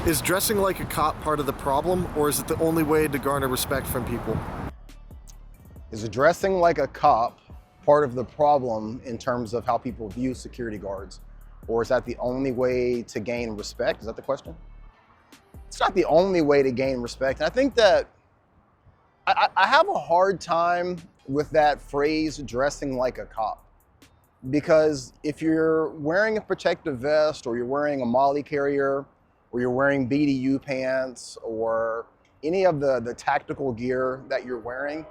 Is dressing like a cop part of the problem, or is it the only way to garner respect from people? Is dressing like a cop part of the problem in terms of how people view security guards? Or is that the only way to gain respect? Is that the question? It's not the only way to gain respect. And I think that I have a hard time with that phrase, dressing like a cop. Because if you're wearing a protective vest, or you're wearing a molly carrier, or you're wearing BDU pants, or any of the tactical gear that you're wearing,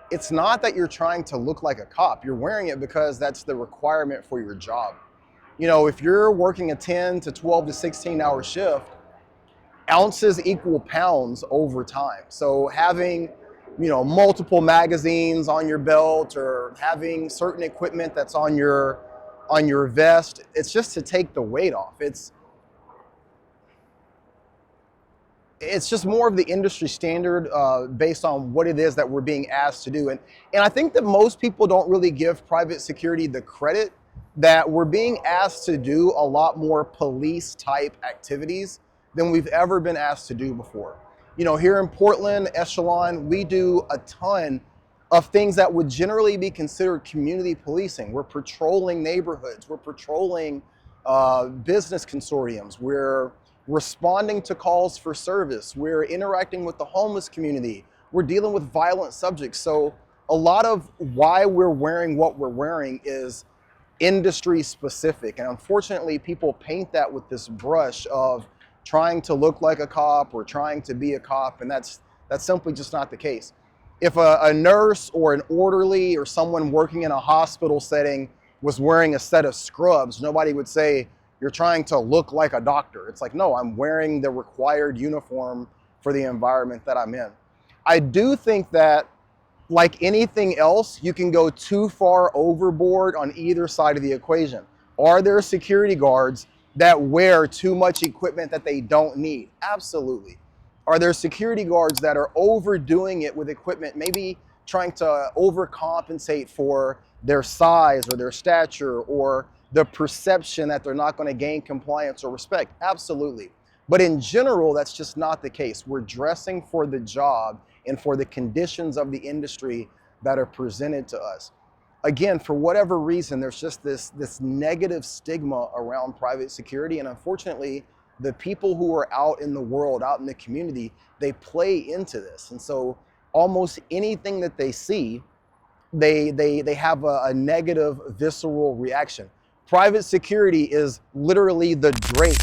it's not that you're trying to look like a cop. You're wearing it because that's the requirement for your job. You know, if you're working a 10 to 12 to 16-hour shift, ounces equal pounds over time. So having, multiple magazines on your belt, or having certain equipment that's on your vest, it's just to take the weight off. It's just more of the industry standard based on what it is that we're being asked to do. And I think that most people don't really give private security the credit that we're being asked to do a lot more police type activities than we've ever been asked to do before. You know, here in Portland, Echelon, we do a ton of things that would generally be considered community policing. We're patrolling neighborhoods, we're patrolling business consortiums, we're responding to calls for service, we're interacting with the homeless community, we're dealing with violent subjects. So a lot of why we're wearing what we're wearing is industry specific. And unfortunately, people paint that with this brush of trying to look like a cop or trying to be a cop, and that's simply just not the case. If a nurse or an orderly or someone working in a hospital setting was wearing a set of scrubs, nobody would say, you're trying to look like a doctor. It's like, no, I'm wearing the required uniform for the environment that I'm in. I do think that, like anything else, you can go too far overboard on either side of the equation. Are there security guards that wear too much equipment that they don't need? Absolutely. Are there security guards that are overdoing it with equipment, maybe trying to overcompensate for their size or their stature or the perception that they're not going to gain compliance or respect? Absolutely. But in general, that's just not the case. We're dressing for the job and for the conditions of the industry that are presented to us. Again, for whatever reason, there's just this negative stigma around private security. And unfortunately, the people who are out in the world, out in the community, they play into this. And so almost anything that they see, they have a negative, visceral reaction. Private security is literally the Drake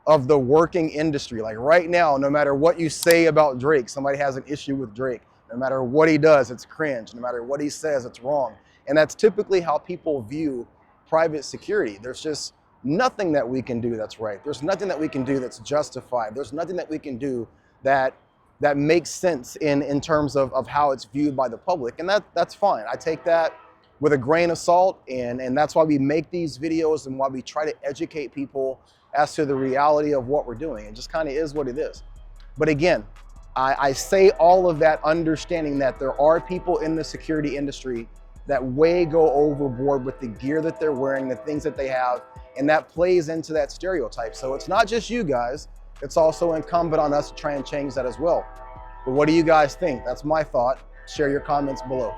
of the working industry. Like right now, no matter what you say about Drake, somebody has an issue with Drake. No matter what he does, it's cringe. No matter what he says, it's wrong. And that's typically how people view private security. There's just nothing that we can do that's right. There's nothing that we can do that's justified. There's nothing that we can do that makes sense in terms of how it's viewed by the public. And that's fine. I take that with a grain of salt, and that's why we make these videos and why we try to educate people as to the reality of what we're doing. It just kind of is what it is. But again, I say all of that understanding that there are people in the security industry that way go overboard with the gear that they're wearing, the things that they have, and that plays into that stereotype. So it's not just you guys, it's also incumbent on us to try and change that as well. But what do you guys think? That's my thought. Share your comments below.